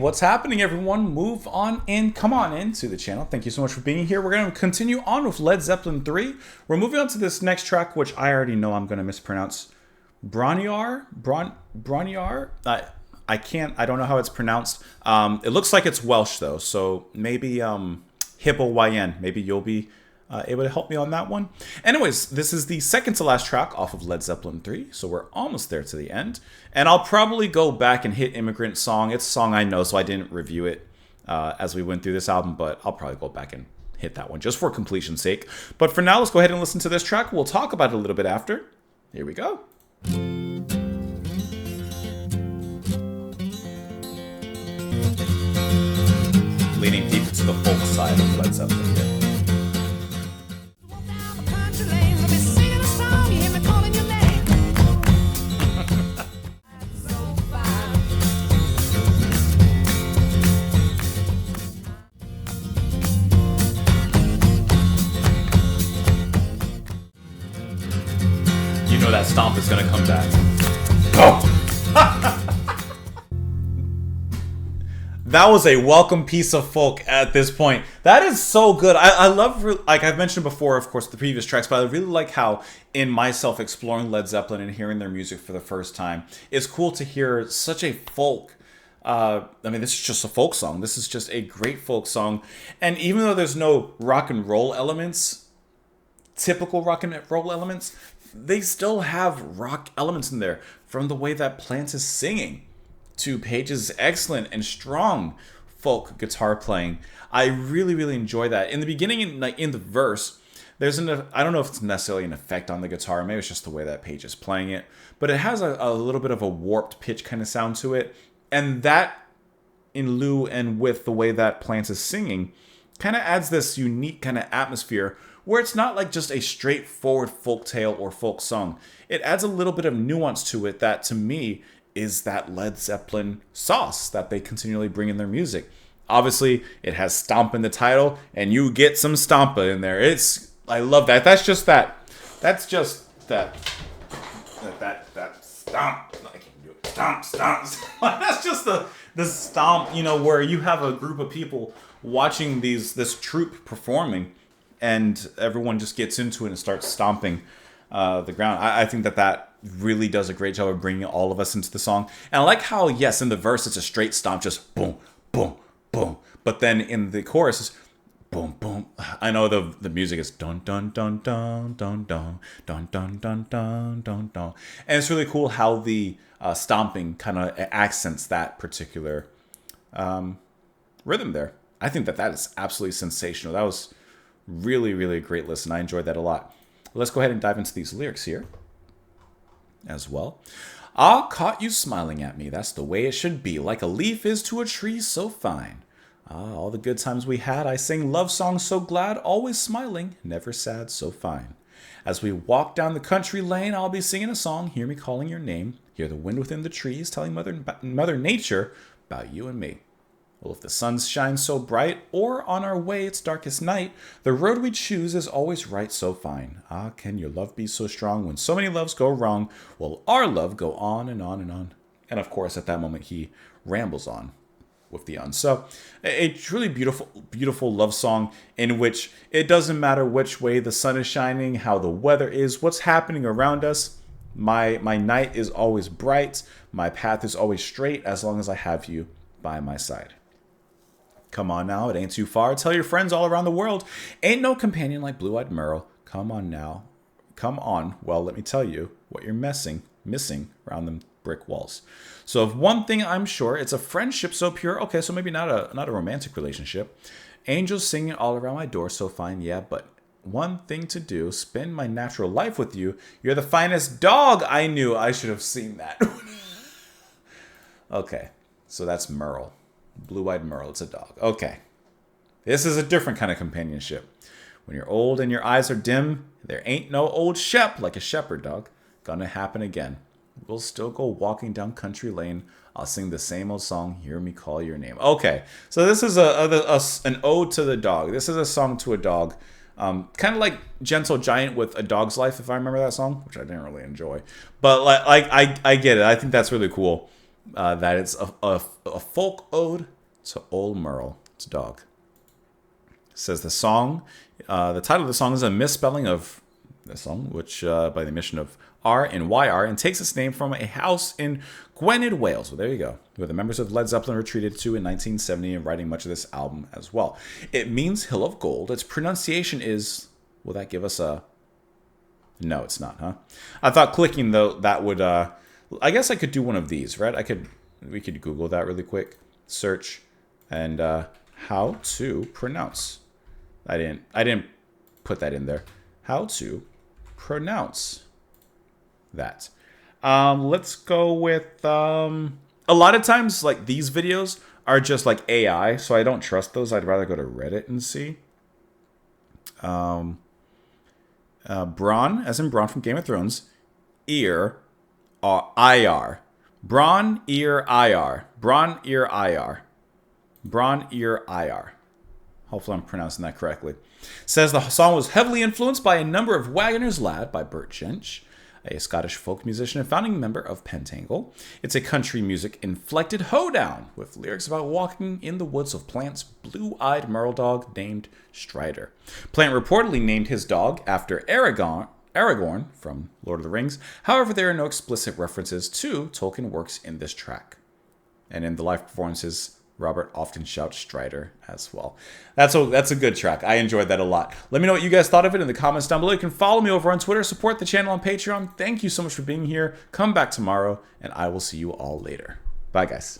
what's happening, everyone? Move on in. Come on into the channel. Thank you so much for being here. We're going to continue on with Led Zeppelin 3. We're moving on to this next track, which I already know I'm going to mispronounce. Bron-Y-Aur? Bron-Y-Aur? I can't, I don't know how it's pronounced. It looks like it's Welsh, though. So maybe Hibble-Y-N. Maybe you'll be able to help me on that one. Anyways, this is the second to last track off of Led Zeppelin 3, so we're almost there to the end. And I'll probably go back and hit Immigrant Song. It's a song I know, so I didn't review it as we went through this album, but I'll probably go back and hit that one just for completion's sake. But for now, let's go ahead and listen to this track. We'll talk about it a little bit after. Here we go. Leaning deep into the folk side of Led Zeppelin here. You know that stomp is gonna come back. Go! That was a welcome piece of folk at this point. That is so good. I love, like I've mentioned before, of course, the previous tracks, but I really like how in myself exploring Led Zeppelin and hearing their music for the first time, it's cool to hear such a folk. I mean, this is just a folk song. This is just a great folk song. And even though there's no rock and roll elements, typical rock and roll elements, they still have rock elements in there, from the way that Plant is singing to Page's excellent and strong folk guitar playing. I really, really enjoy that. In the beginning, like in the verse, there's I don't know if it's necessarily an effect on the guitar, maybe it's just the way that Page is playing it, but it has a little bit of a warped pitch kind of sound to it, and that in lieu and with the way that Plant is singing kind of adds this unique kind of atmosphere where it's not like just a straightforward folk tale or folk song. It adds a little bit of nuance to it that, to me, is that Led Zeppelin sauce that they continually bring in their music. Obviously, it has Stomp in the title, and you get some Stompa in there. I love that. That's just that stomp. I can't do it. Stomp, stomp. That's just the stomp, you know, where you have a group of people watching this troupe performing, and everyone just gets into it and starts stomping the ground. I think that really does a great job of bringing all of us into the song. And I like how, yes, in the verse it's a straight stomp, just boom, boom, boom. But then in the chorus it's boom, boom. I know the music is dun dun dun dun dun dun dun dun dun dun dun dun. And it's really cool how the stomping kind of accents that particular rhythm there. I think that is absolutely sensational. That was really, really a great listen. I enjoyed that a lot. Let's go ahead and dive into these lyrics here as well. Ah, caught you smiling at me. That's the way it should be. Like a leaf is to a tree so fine. Ah, all the good times we had. I sing love songs so glad. Always smiling, never sad, so fine. As we walk down the country lane, I'll be singing a song. Hear me calling your name. Hear the wind within the trees telling Mother Nature about you and me. Well, if the sun shines so bright, or on our way it's darkest night, the road we choose is always right so fine. Ah, can your love be so strong when so many loves go wrong? Will our love go on and on and on? And of course, at that moment, he rambles on with the un. So, a truly beautiful, beautiful love song in which it doesn't matter which way the sun is shining, how the weather is, what's happening around us. My night is always bright. My path is always straight as long as I have you by my side. Come on now, it ain't too far. Tell your friends all around the world. Ain't no companion like Blue-Eyed Merle. Come on now. Come on. Well, let me tell you what you're missing around them brick walls. So of one thing I'm sure, it's a friendship so pure. Okay, so maybe not a romantic relationship. Angels singing all around my door so fine, yeah, but one thing to do, spend my natural life with you. You're the finest dog I knew. I should have seen that. Okay, so that's Merle. Blue-Eyed Merle, it's a dog. Okay. This is a different kind of companionship. When you're old and your eyes are dim, there ain't no old Shep like a shepherd dog. Gonna happen again. We'll still go walking down country lane. I'll sing the same old song, hear me call your name. Okay, so this is an ode to the dog. This is a song to a dog. Kind of like Gentle Giant with A Dog's Life, if I remember that song, which I didn't really enjoy. But like I get it. I think that's really cool. that it's a folk ode to Old Merle, its dog. It says the title of the song is a misspelling of the song, which by the omission of R and Y-R, and takes its name from a house in Gwynedd, Wales. Well, there you go. Where the members of Led Zeppelin retreated to in 1970 and writing much of this album as well. It means Hill of Gold. Its pronunciation is, will that give us a... No, it's not, huh? I thought clicking, though, that would... I guess I could do one of these, right? We could Google that really quick. Search and how to pronounce. I didn't put that in there. How to pronounce that. Let's go with a lot of times like these videos are just like AI, so I don't trust those. I'd rather go to Reddit and see. Bron, as in Bron from Game of Thrones, IR. Bron-Y-Aur. Bron-Y-Aur. Bron-Y-Aur. Hopefully I'm pronouncing that correctly. Says the song was heavily influenced by a number of Wagoner's Lad by Bert Jensch, a Scottish folk musician and founding member of Pentangle. It's a country music inflected hoedown with lyrics about walking in the woods of Plant's blue-eyed merle dog named Strider. Plant reportedly named his dog after Aragorn from Lord of the Rings. However, there are no explicit references to Tolkien works in this track. And in the live performances, Robert often shouts Strider as well. That's a good track. I enjoyed that a lot. Let me know what you guys thought of it in the comments down below. You can follow me over on Twitter, support the channel on Patreon. Thank you so much for being here. Come back tomorrow, and I will see you all later. Bye, guys.